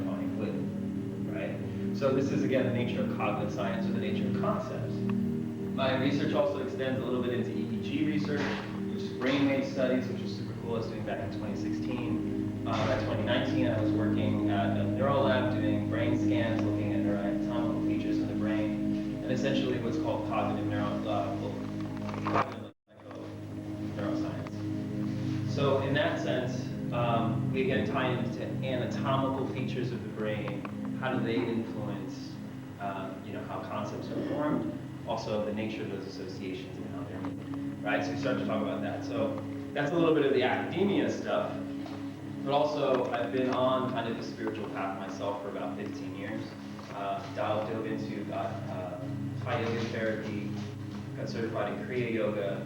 find with, right? So this is, again, the nature of cognitive science, or the nature of concepts. My research also extends a little bit into EEG research, which is brainwave studies, which was super cool. I was doing back in 2016. By 2019, I was working at a neural lab doing brain scans, looking at neuroanatomical features in the brain, and essentially what's called cognitive neuroscience. So in that sense, we again tie into anatomical features of the brain. How do they influence, how concepts are formed? Also, the nature of those associations and how they're made, right? So we start to talk about that. So that's a little bit of the academia stuff, but also I've been on kind of the spiritual path myself for about 15 years. Dove into, got Thai yoga therapy, got certified in Kriya yoga,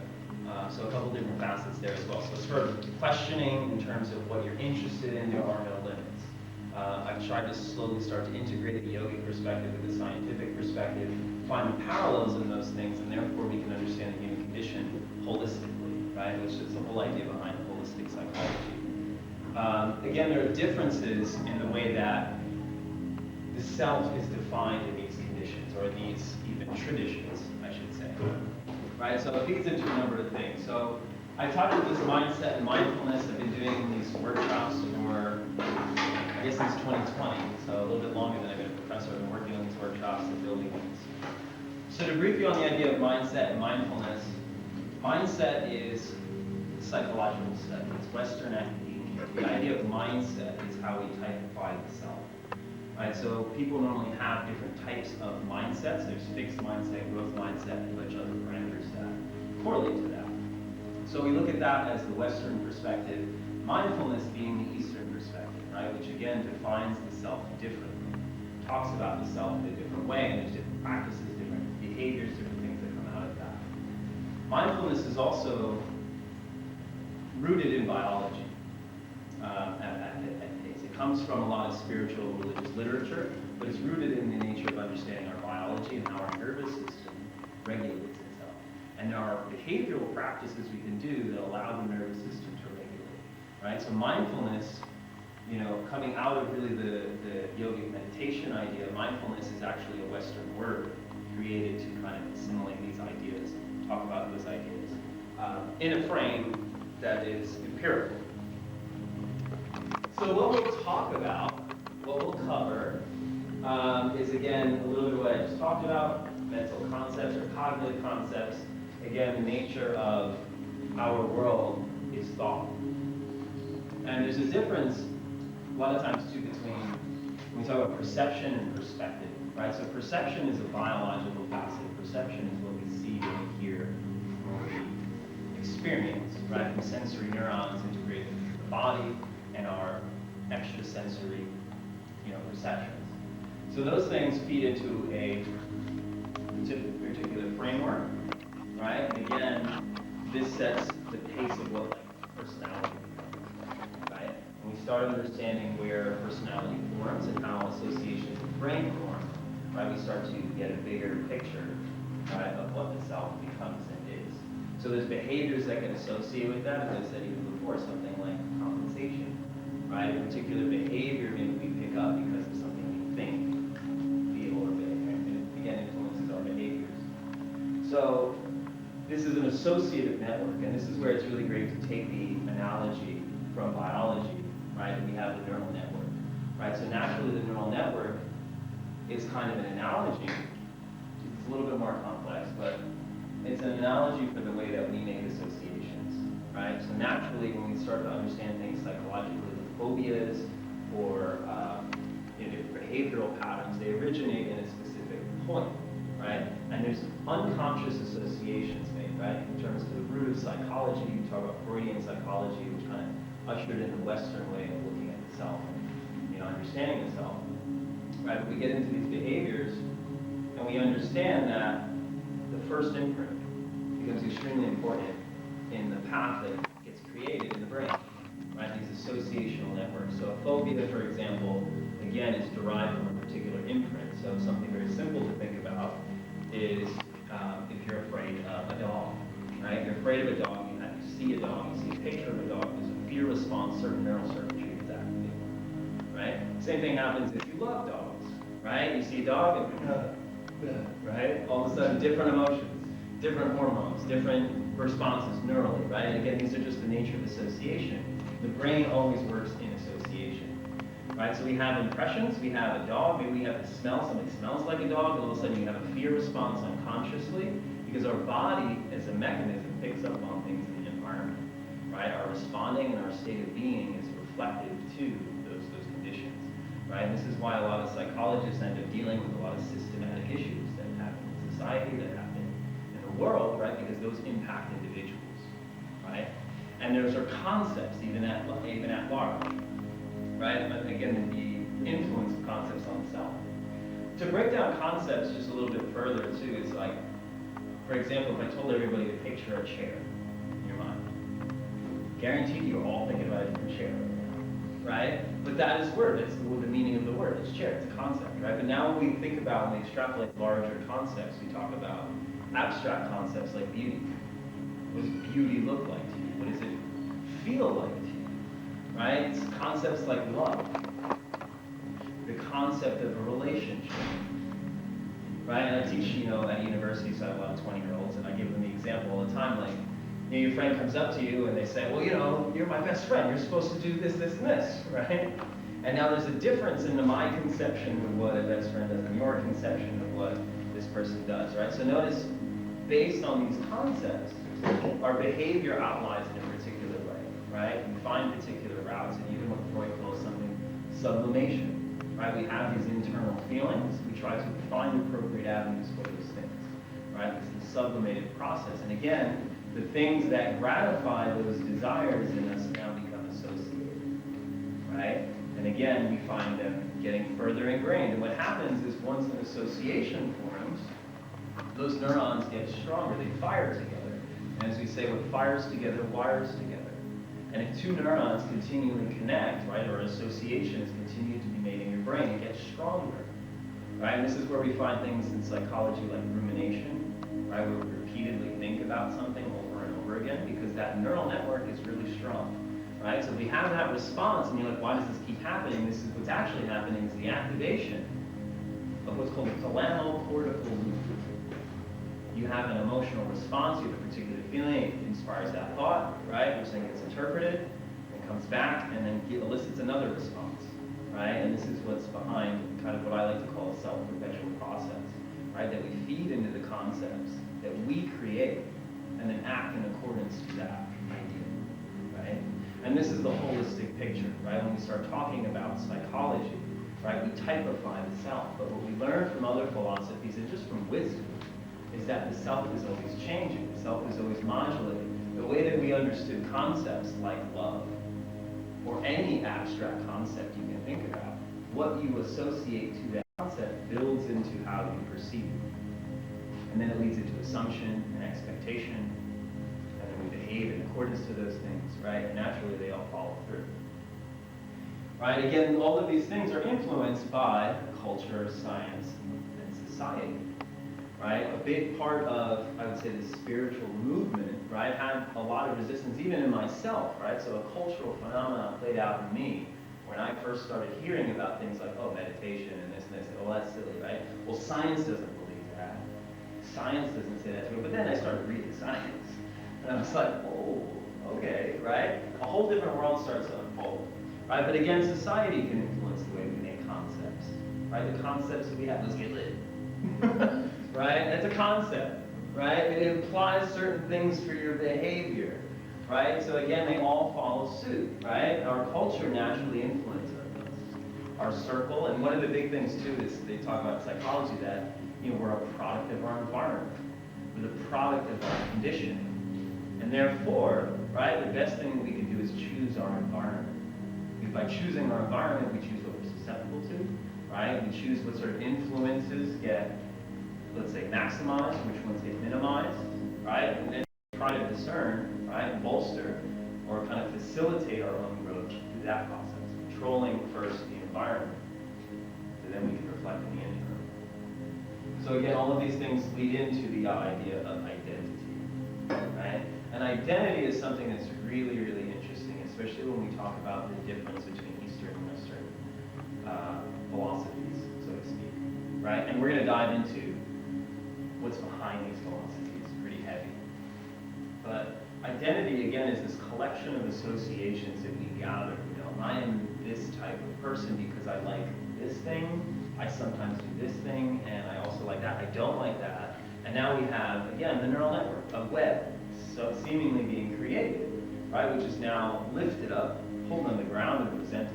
so a couple different facets there as well. So sort of questioning in terms of what you're interested in, there are no limits. I've tried to slowly start to integrate the yogic perspective with the scientific perspective, find the parallels in those things, and therefore we can understand the human condition holistically, right? Which is the whole idea behind holistic psychology. Again, there are differences in the way that the self is defined in these conditions, or these even traditions, I should say. Right? So it feeds into a number of things. So I talked about this mindset and mindfulness. I've been doing these workshops for, I guess, since 2020, so a little bit longer than I've been a professor. I've been working on these workshops and building things. So to brief you on the idea of mindset and mindfulness, mindset is psychological study. It's Western academia. The idea of mindset is how we typify the self. Right? So people normally have different types of mindsets. There's fixed mindset, growth mindset, and a bunch of other parameters that correlate to that. So we look at that as the Western perspective, mindfulness being the Eastern perspective, right? Which again defines the self differently, talks about the self in a different way, and there's different practices, different behaviors, different things that come out of that. Mindfulness is also rooted in biology. It comes from a lot of spiritual religious literature, but it's rooted in the nature of understanding our biology and how our nervous system regulates itself. And there are behavioral practices we can do that allow the nervous system to regulate, right? So mindfulness, coming out of really the yogic meditation idea, mindfulness is actually a Western word created to kind of assimilate these ideas, talk about those ideas in a frame that is empirical. So what we'll talk about, what we'll cover, is again a little bit of what I just talked about, mental concepts or cognitive concepts. Again, the nature of our world is thought. And there's a difference, a lot of times too, between when we talk about perception and perspective, right? So perception is a biological facet. Perception is what we see, what we hear, what we experience, right? And sensory neurons integrate into the body and our extrasensory, perceptions. So those things feed into a particular framework, right? And again, this sets the pace of what personality becomes, right? When we start understanding where personality forms and how associations with brain form, right? We start to get a bigger picture, right, of what the self becomes and is. So there's behaviors that can associate with that, as I said even before, something like compensation. Right? A particular behavior maybe we pick up because of something we think, feel, or again influences our behaviors. So this is an associative network, and this is where it's really great to take the analogy from biology, right? And we have the neural network, right? So naturally the neural network is kind of an analogy. It's a little bit more complex, but it's an analogy for the way that we make associations, right? So naturally when we start to understand things psychologically, phobias or behavioral patterns, they originate in a specific point, right? And there's unconscious associations made, right? In terms of the root of psychology, you talk about Freudian psychology, which kind of ushered in the Western way of looking at the self and understanding the self, right? But we get into these behaviors and we understand that the first imprint becomes extremely important in the path that gets created in the brain. Right, these associational networks. So a phobia, for example, again, is derived from a particular imprint. So something very simple to think about is if you're afraid of a dog, right? You're afraid of a dog, you see a dog, you see a picture of a dog, there's a fear response, certain neural circuitry is activated, right? Same thing happens if you love dogs, right? You see a dog and, right? All of a sudden, different emotions, different hormones, different responses neurally, right? And again, these are just the nature of association. The brain always works in association, right? So we have impressions, we have a dog, maybe we have a smell, somebody smells like a dog, and all of a sudden you have a fear response unconsciously, because our body, as a mechanism, picks up on things in the environment, right? Our responding and our state of being is reflective to those conditions, right? And this is why a lot of psychologists end up dealing with a lot of systematic issues that happen in society, that happen in the world, right? Because those impact individuals, right? And those are concepts, even at large, right? But again, the influence of concepts on the self. To break down concepts just a little bit further, too, is like, for example, if I told everybody to picture a chair in your mind, guaranteed you're all thinking about a different chair, right? But that is word, that's the meaning of the word, it's chair, it's a concept, right? But now when we think about, when we extrapolate larger concepts, we talk about abstract concepts like beauty. What does beauty look like to you? What does it feel like to you, right? It's concepts like love, the concept of a relationship, right? And I teach, at university, so I have a lot of 20-year-olds, and I give them the example all the time, like, your friend comes up to you and they say, well, you're my best friend, you're supposed to do this, this, and this, right? And now there's a difference in my conception of what a best friend does and your conception of what this person does, right? So notice, based on these concepts, our behavior outlines in a particular way, right? We find particular routes, and even what Freud calls something sublimation, right? We have these internal feelings, we try to find appropriate avenues for those things, right? It's the sublimated process. And again, the things that gratify those desires in us now become associated, right? And again, we find them getting further ingrained. And what happens is once an association forms, those neurons get stronger, they fire together. And as we say, what fires together wires together. And if two neurons continually connect, right, or associations continue to be made in your brain, it gets stronger, right? And this is where we find things in psychology like rumination, right, where we repeatedly think about something over and over again because that neural network is really strong, right? So if we have that response and you're like, why does this keep happening? This is what's actually happening is the activation of what's called the thalamocortical loop. You have an emotional response, you have a particular feeling, it inspires that thought, right? Which then gets interpreted, and comes back, and then elicits another response, right? And this is what's behind kind of what I like to call a self-perpetual process, right? That we feed into the concepts that we create, and then act in accordance to that idea, right? And this is the holistic picture, right? When we start talking about psychology, right? We typify the self, but what we learn from other philosophies and just from wisdom is that the self is always changing, the self is always modulating. The way that we understood concepts like love, or any abstract concept you can think about, what you associate to that concept builds into how you perceive it. And then it leads into assumption and expectation, and then we behave in accordance to those things, right? And naturally they all follow through. Right? Again, all of these things are influenced by culture, science, and society. Right? A big part of, I would say, the spiritual movement, right, had a lot of resistance, even in myself, right? So a cultural phenomenon played out in me when I first started hearing about things like, oh, meditation and this, oh, that's silly, right? Well, science doesn't believe that. Science doesn't say that to me. But then I started reading science, and I was like, oh, okay, right? A whole different world starts to unfold, right? But again, society can influence the way we make concepts, right? The concepts that we have, let's get lit. Right? It's a concept, right? It implies certain things for your behavior, right? So again, they all follow suit, right? Our culture naturally influences our circle, and one of the big things too is they talk about psychology that we're a product of our environment, we're the product of our conditioning, and therefore, right, the best thing that we can do is choose our environment. Because by choosing our environment, we choose what we're susceptible to, right? We choose what sort of influences get, let's say, maximized, which ones get minimized, right? And then try to discern, right, bolster, or kind of facilitate our own growth through that process, controlling first the environment, so then we can reflect in the internal. So again, all of these things lead into the idea of identity, right? And identity is something that's really, really interesting, especially when we talk about the difference between Eastern and Western philosophies, so to speak, right? And we're going to dive into what's behind these philosophies, pretty heavy. But identity, again, is this collection of associations that we gather. You know, I am this type of person because I like this thing, I sometimes do this thing, and I also like that, I don't like that. And now we have, again, the neural network, a web, so seemingly being created, right, which is now lifted up, pulled on the ground, and presented.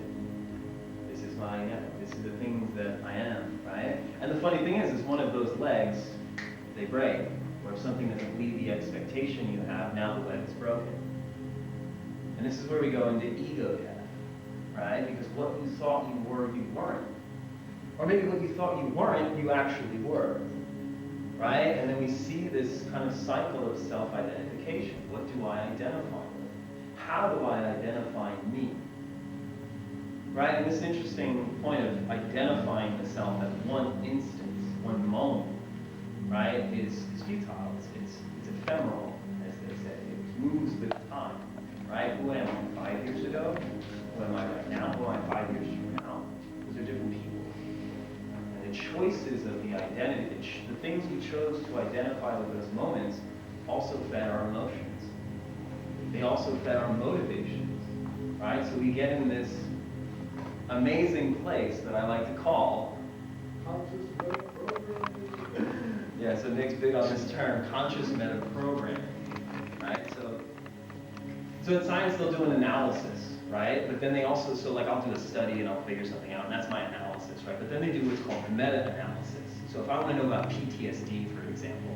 This is my identity. This is the things that I am, right? And the funny thing is one of those legs, they break, or if something doesn't meet the expectation you have, now the web is broken. And this is where we go into ego death, right? Because what you thought you were, you weren't. Or maybe what you thought you weren't, you actually were, right? And then we see this kind of cycle of self-identification. What do I identify with? How do I identify me? Right? And this interesting point of identifying the self at one instance, one moment, right, is futile. It's ephemeral, as they say. It moves with time, right? Who am I 5 years ago? Who am I right now? Who am I 5 years from now? Those are different people. And the choices of the identity, the things we chose to identify with those moments also fed our emotions. They also fed our motivations, right? So we get in this amazing place that I like to call conscious meta programming. Yeah, so Nick's big on this term, conscious meta programming, right? So in science they'll do an analysis, right? But then they also, so like I'll do a study and I'll figure something out, and that's my analysis, right? But then they do what's called meta-analysis. So if I want to know about PTSD, for example,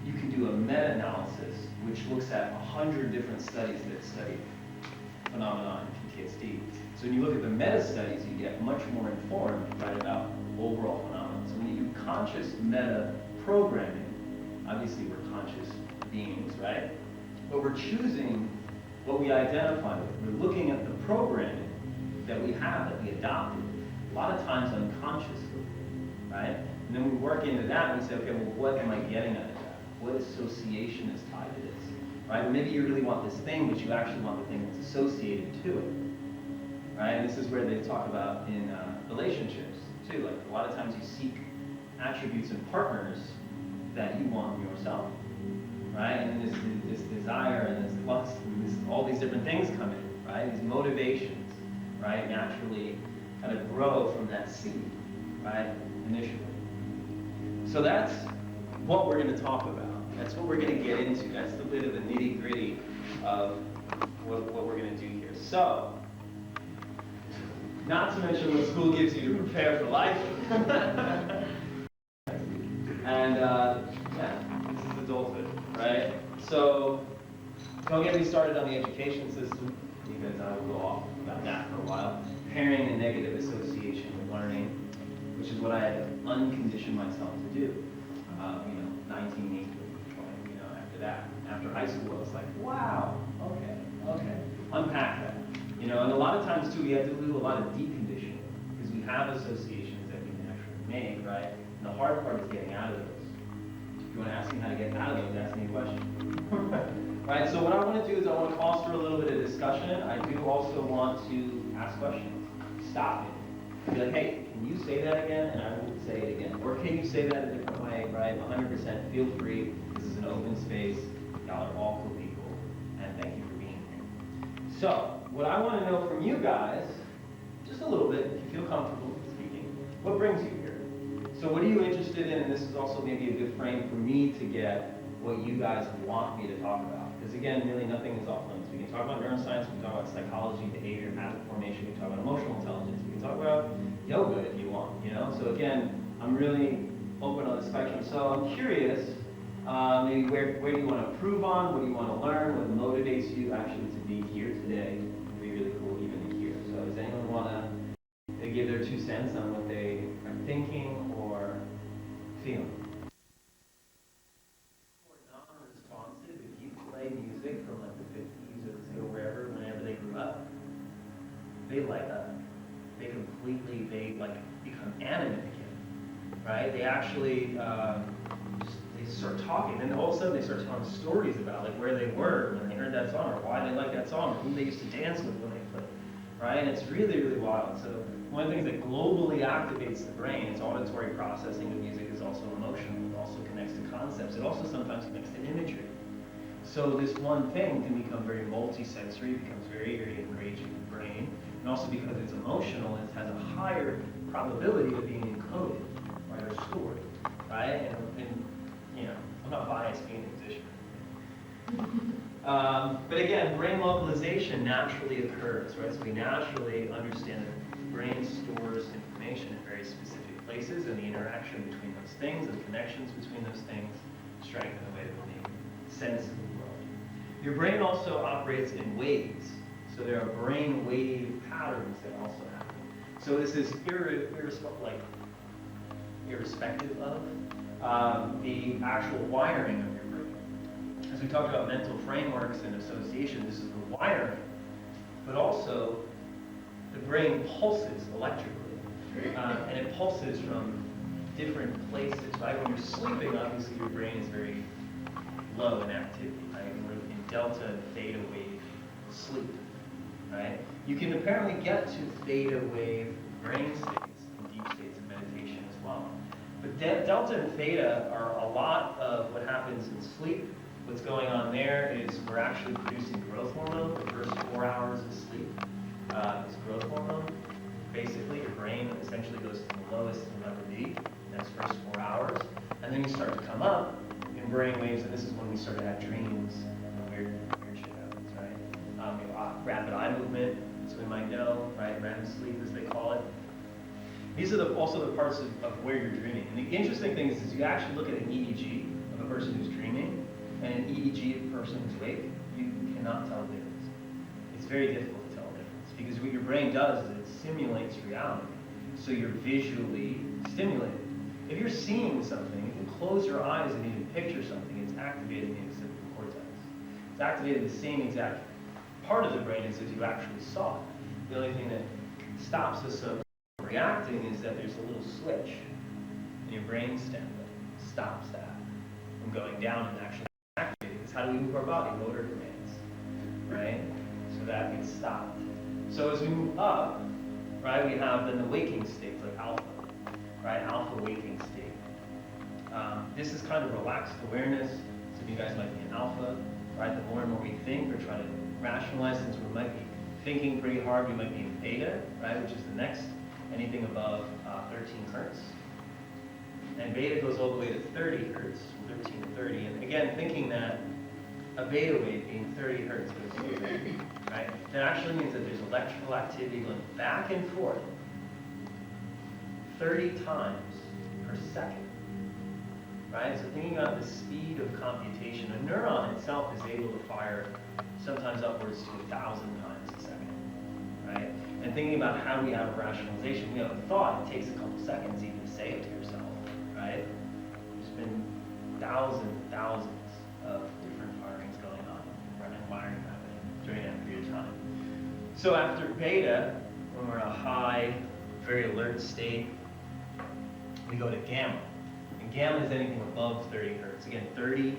you can do a meta-analysis which looks at 100 different studies that study phenomenon in PTSD. So when you look at the meta-studies, you get much more informed, right, about overall phenomena. So when you do conscious meta-programming, obviously we're conscious beings, right? But we're choosing what we identify with. We're looking at the programming that we have, that we adopted, a lot of times unconsciously, right? And then we work into that and we say, okay, well, what am I getting out of that? What association is tied to this, right? Or maybe you really want this thing, but you actually want the thing that's associated to it. Right? And this is where they talk about in relationships, too. Like, a lot of times you seek attributes in partners that you want in yourself. Right? And then this desire and this lust and all these different things come in, right? These motivations, right, naturally kind of grow from that seed, right, initially. So that's what we're going to talk about. That's what we're going to get into. That's the bit of the nitty-gritty of what we're going to do here. So, not to mention what school gives you to prepare for life. And yeah, this is adulthood, right? So don't get me started on the education system, because I will go off about that for a while. Pairing a negative association with learning, which is what I had to uncondition myself to do. 19, after that. After high school, I was like, wow, okay. Unpack that. And a lot of times, too, we have to do a lot of deconditioning, because we have associations that we naturally make, right? And the hard part is getting out of those. If you want to ask me how to get out of those, ask me a question. Right, so what I want to do is I want to foster a little bit of discussion. I do also want to ask questions. Stop it. Be like, hey, can you say that again? And I will say it again. Or can you say that a different way, right? 100% feel free. This is an open space. Y'all are all cool people. And thank you for being here. So, what I want to know from you guys, just a little bit, if you feel comfortable speaking, what brings you here? So what are you interested in? And this is also maybe a good frame for me to get what you guys want me to talk about. Because again, really nothing is off limits. We can talk about neuroscience, we can talk about psychology, behavior, habit formation, we can talk about emotional intelligence, we can talk about yoga if you want, So again, I'm really open on the spectrum. So I'm curious, maybe where do you want to improve on? What do you want to learn? What motivates you actually to be here today? It'd be really cool even to hear. So does anyone want to give their 2 cents on what they are thinking or feeling? Non-responsive, if you play music from like the 50s or wherever, whenever they grew up, they light up. They become animate again, right? They actually they start talking, and all of a sudden they start telling stories about like where they were when they heard that song, or why they liked that song, or who they used to dance with when they played, right? And it's really, really wild. So one of the things that globally activates the brain is auditory processing of music is also emotional. It also connects to concepts. It also sometimes connects to imagery. So this one thing can become very multisensory, becomes very, very enraged in the brain, and also because it's emotional, it has a higher probability of being encoded, right, or stored, right? And you know, I'm not biased being a musician. But again, brain localization naturally occurs, right? So we naturally understand that the brain stores information in very specific places, and the interaction between those things and the connections between those things strengthen the way that we make sense of the world. Your brain also operates in waves. So there are brain wave patterns that also happen. So this is irrespective of the actual wiring of your brain. As we talked about mental frameworks and association, this is the wiring, but also the brain pulses electrically, and it pulses from different places, right? When you're sleeping, obviously your brain is very low in activity, right? We're in delta and theta wave sleep, right? You can apparently get to theta wave brain states in deep states of meditation as well. But delta and theta are a lot of what happens in sleep. What's going on there is we're actually producing growth hormone. The first 4 hours of sleep is growth hormone. Basically, your brain essentially goes to the lowest it'll ever be in those first 4 hours. And then you start to come up in brain waves, and this is when we start to have dreams and weird shit happens, right? We have rapid eye movement, so we might know, right? REM sleep, as they call it. These are also the parts of where you're dreaming. And the interesting thing is you actually look at an EEG of a person who's dreaming and an EEG of a person who's awake, you cannot tell the difference. It's very difficult to tell the difference because what your brain does is it simulates reality. So you're visually stimulated. If you're seeing something, if you close your eyes and you can picture something, it's activating the occipital cortex. It's activating the same exact part of the brain as if you actually saw it. The only thing that stops us from reacting is that there's a little switch in your brainstem that stops that from going down and actually activating. Because how do we move our body? Motor commands, right? So that gets stopped. So as we move up, right, we have then the waking states like alpha, right? Alpha waking state. This is kind of relaxed awareness. So you guys might be in alpha, right? The more and more we think or try to rationalize, since we might be thinking pretty hard, we might be in beta, right? Which is the next, anything above 13 hertz. And beta goes all the way to 30 hertz, from 13 to 30. And again, thinking that a beta wave being 30 hertz goes through, right? That actually means that there's electrical activity going back and forth 30 times per second, right? So thinking about the speed of computation, a neuron itself is able to fire sometimes upwards to 1,000 times a second, right? And thinking about how we have a rationalization, we have a thought, it takes a couple seconds even to say it to yourself, right? There's been thousands of different firings going on, right, and wiring happening during that period of time. So after beta, when we're in a high, very alert state, we go to gamma. And gamma is anything above 30 hertz. Again, 30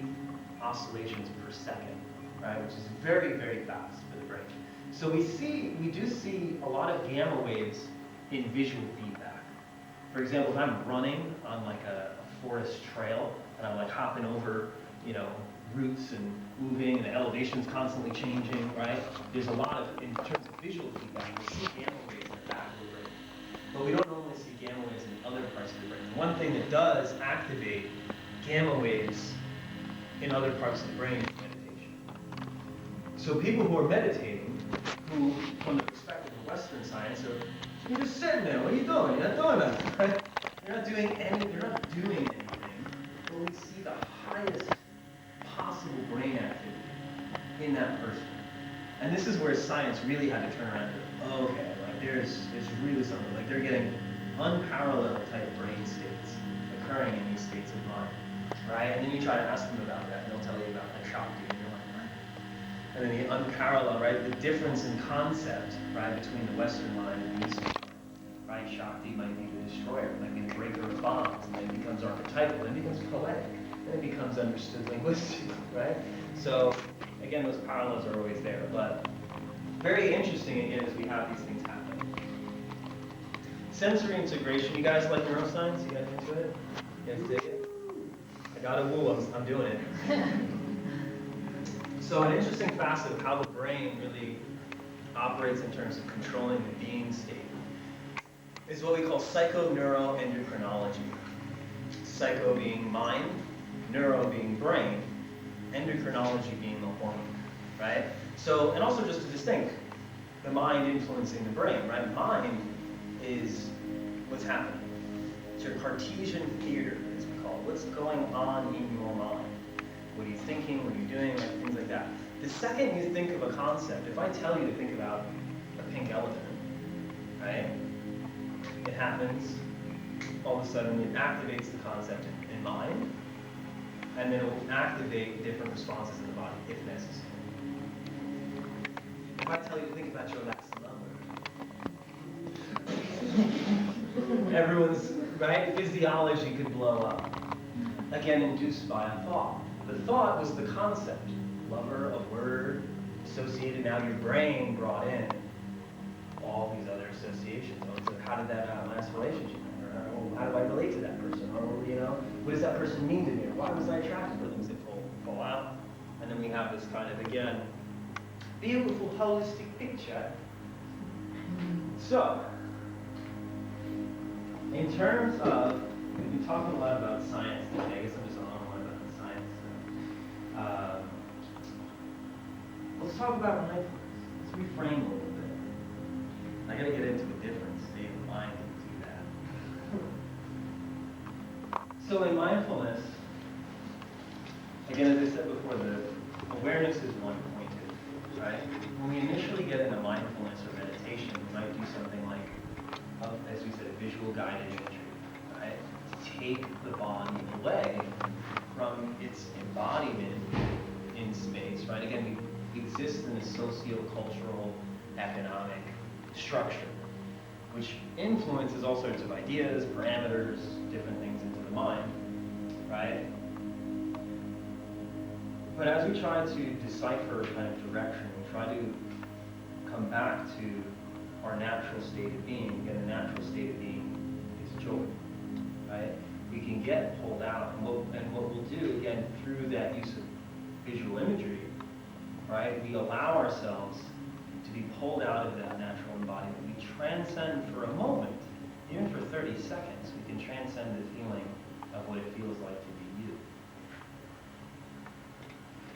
oscillations per second, right, which is very, very fast for the brain. So we do see a lot of gamma waves in visual feedback. For example, if I'm running on like a forest trail and I'm like hopping over, you know, roots and moving and the elevation's constantly changing, right? There's a lot of, in terms of visual feedback, we see gamma waves in the back of the brain. But we don't normally see gamma waves in other parts of the brain. One thing that does activate gamma waves in other parts of the brain is meditation. So people who are meditating, who, from the perspective of Western science, are, you're just sitting there, what are you doing? You're not doing that, right? You're not doing anything, but we see the highest possible brain activity in that person. And this is where science really had to turn around and go, okay, like there's really something, like they're getting unparalleled type brain states occurring in these states of mind, right? And then you try to ask them about that, and they'll tell you about like Shakti, and you're like, what? And then the unparalleled, right? The difference in concept, right, between the Western mind and the Eastern mind, right? Shakti might be the destroyer, might be the breaker of bonds, and then it becomes archetypal, then it becomes poetic, then it becomes understood linguistically, right? So, again, those parallels are always there, but very interesting, again, as we have these things happen. sensory integration. You guys like neuroscience? You guys into it? You guys dig it? I got a woo, I'm doing it. So an interesting facet of how the brain really operates in terms of controlling the being state is what we call psychoneuroendocrinology. Psycho being mind, neuro being brain, endocrinology being the hormone, right? So, and also just to distinct, the mind influencing the brain, right? Mind is what's happening. It's your Cartesian theater, as we call it. What's going on in your mind? What are you thinking? What are you doing? Like, things like that. The second you think of a concept, if I tell you to think about a pink elephant, right? It happens, all of a sudden it activates the concept in mind, and then it will activate different responses in the body, if necessary. If I tell you to think about your last lover, everyone's, right, physiology could blow up. Again, induced by a thought. The thought was the concept. Lover, a word, associated, now your brain brought in all these other associations. Oh, so how did that last relationship end? Or how do I relate to that person? Or, you know, what does that person mean to me? Or why was I attracted to them? Was it fall out? And then we have this kind of, again, beautiful holistic picture. So, in terms of, we've been talking a lot about science today. I guess I'm just on one about the science. So, let's talk about mindfulness. Let's reframe a little bit. I gotta get into a different state of mind to do that. So in mindfulness, again, as I said before, the awareness is one-pointed, right? When we initially get into mindfulness or meditation, we might do something like, as we said, visual guided imagery, right? To take the body away from its embodiment in space, right? Again, we exist in a socio-cultural, economic structure, which influences all sorts of ideas, parameters, different things into the mind, right? But as we try to decipher kind of direction, we try to come back to our natural state of being. Again, the natural state of being is joy, right? We can get pulled out, and what we'll do, again, through that use of visual imagery, right? We allow ourselves to be pulled out of that natural embodiment. We transcend for a moment, even for 30 seconds, we can transcend the feeling of what it feels like to be you.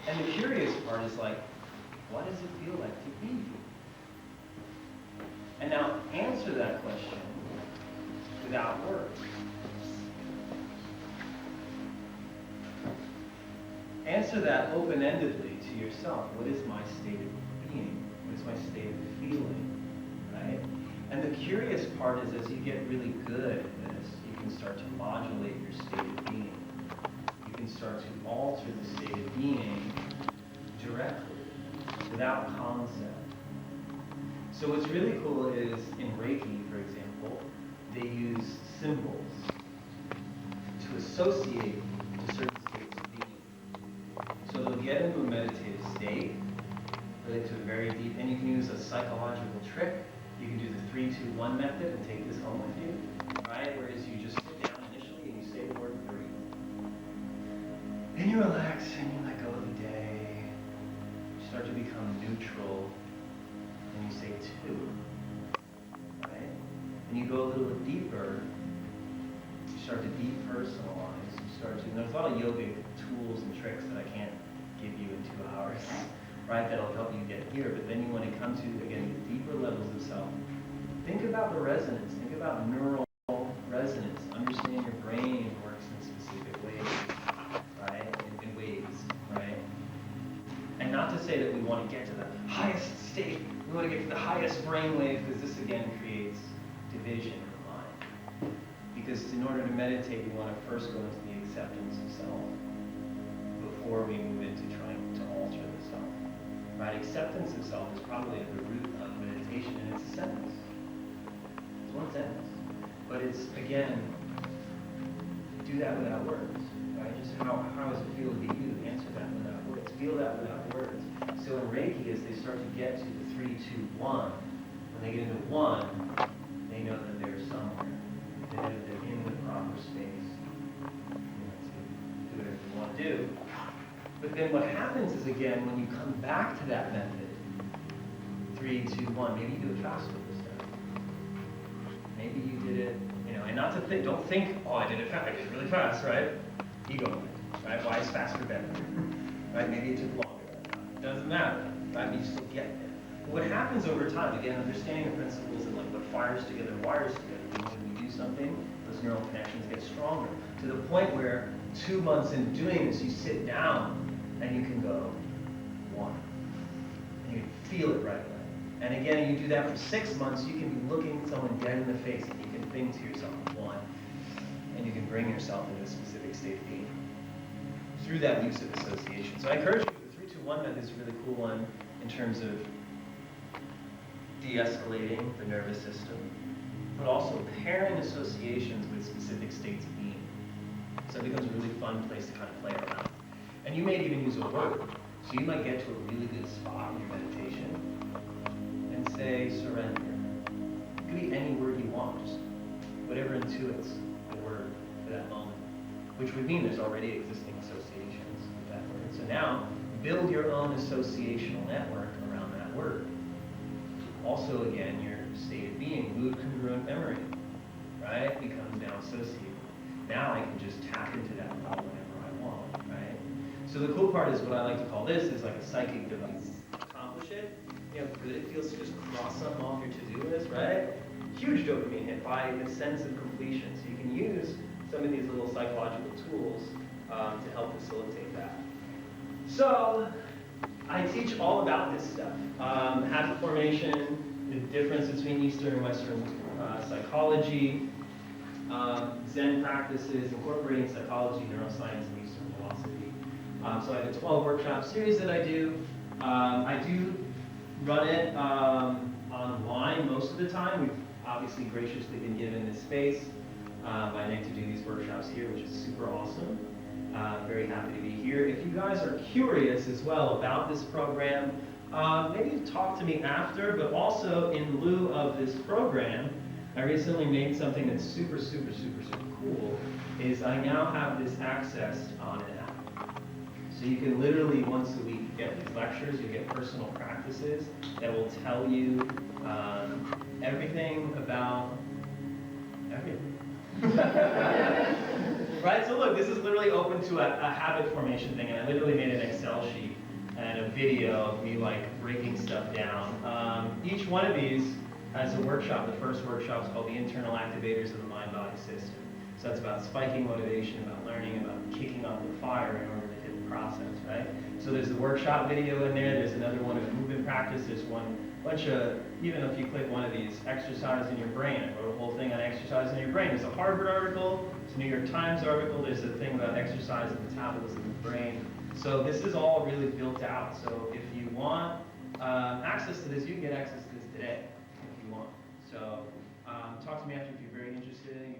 And the curious part is like, what does it feel like to be you? And now answer that question without words. Answer that open-endedly to yourself. What is my state of being? What is my state of feeling? Right? And the curious part is as you get really good at this, you can start to modulate your state of being. You can start to alter the state of being directly, without concept. So what's really cool is in Reiki, for example, they use symbols to associate to certain states of being. So they'll get into a meditative state, relate to a very deep, and you can use a psychological trick. You can do the 3-2-1 method and take this home with you, right? Whereas you just sit down initially and you say the word 3. And you relax and you let go of the day. You start to become neutral. And you say 2, right? And you go a little bit deeper. You start to depersonalize. You start to, and there's a lot of yogic tools and tricks that I can't give you in 2 hours, right? That'll help you get here. But then you want to come to, again, the deeper levels of self. Think about the resonance. Think about neural resonance. Understand your brain works in specific ways, right? In ways, right? And not to say that we want to get to the highest state. We want to get to the highest brainwave because this again creates division in the mind. Because in order to meditate, we want to first go into the acceptance of self before we move into trying to alter the self. Right? Acceptance of self is probably at the root of meditation, and it's a sentence. It's one sentence. But it's, again, do that without words. Right? Just how does it feel to be you? Answer that without words. Feel that without words. So in Reiki, as they start to get to the 3-2-1, when they get into 1, they know that they're somewhere. together, they're in the proper space. Do whatever you want to do. But then what happens is, again, when you come back to that method, 3, 2, 1, maybe you do it faster this time. Maybe you did it, and not to think, don't think, oh, I did it really fast, right? Ego, right? Why is faster better? Right? Maybe it took longer. It doesn't matter, right? You still get there. But what happens over time, again, understanding the principles and like what fires together, wires together. When we do something, those neural connections get stronger to the point where 2 months into doing this, you sit down and you can go 1, and you can feel it right away. And again, you do that for 6 months, you can be looking someone dead in the face and you can think to yourself, 1, and you can bring yourself into a specific state of being through that use of association. So I encourage you, the 3-2-1 method is a really cool one in terms of de-escalating the nervous system, but also pairing associations with specific states of being. So it becomes a really fun place to kind of play around. And you may even use a word. So you might get to a really good spot in your meditation and say surrender. It could be any word you want, just whatever intuits the word for that moment, which would mean there's already existing associations with that word. So now, build your own associational network around that word. Also, again, your state of being, mood congruent memory, right, becomes now associated. Now I can just tap into that whenever I want, right? So the cool part is what I like to call this is like a psychic device. Accomplish it, how good it feels to just cross something off your to-do list, right? Huge dopamine hit by the sense of completion. So you can use some of these little psychological tools to help facilitate that. So I teach all about this stuff. Habit formation, the difference between Eastern and Western psychology, Zen practices, incorporating psychology, neuroscience, and Eastern philosophy. So I have a 12-workshop series that I do. I do run it online most of the time. We've obviously graciously been given this space by Nick to do these workshops here, which is super awesome. Very happy to be here. If you guys are curious as well about this program, maybe talk to me after, but also in lieu of this program, I recently made something that's super, super, super, super cool, is I now have this access on an app. So you can literally once a week get these lectures, you get personal practices that will tell you everything about everything. Right, so look, this is literally open to a habit formation thing, and I literally made an Excel sheet and a video of me like breaking stuff down. Each one of these has a workshop. The first workshop is called the internal activators of the mind-body system. So that's about spiking motivation, about learning, about kicking off the fire in order to hit the process, right? So there's the workshop video in there. There's another one of movement practice. There's one bunch of, even if you click one of these, exercise in your brain. I wrote a whole thing on exercise in your brain. There's a Harvard article, there's a New York Times article, there's a thing about exercise and metabolism in the brain. So this is all really built out. So if you want access to this, you can get access to this today if you want. So talk to me after if you're very interested.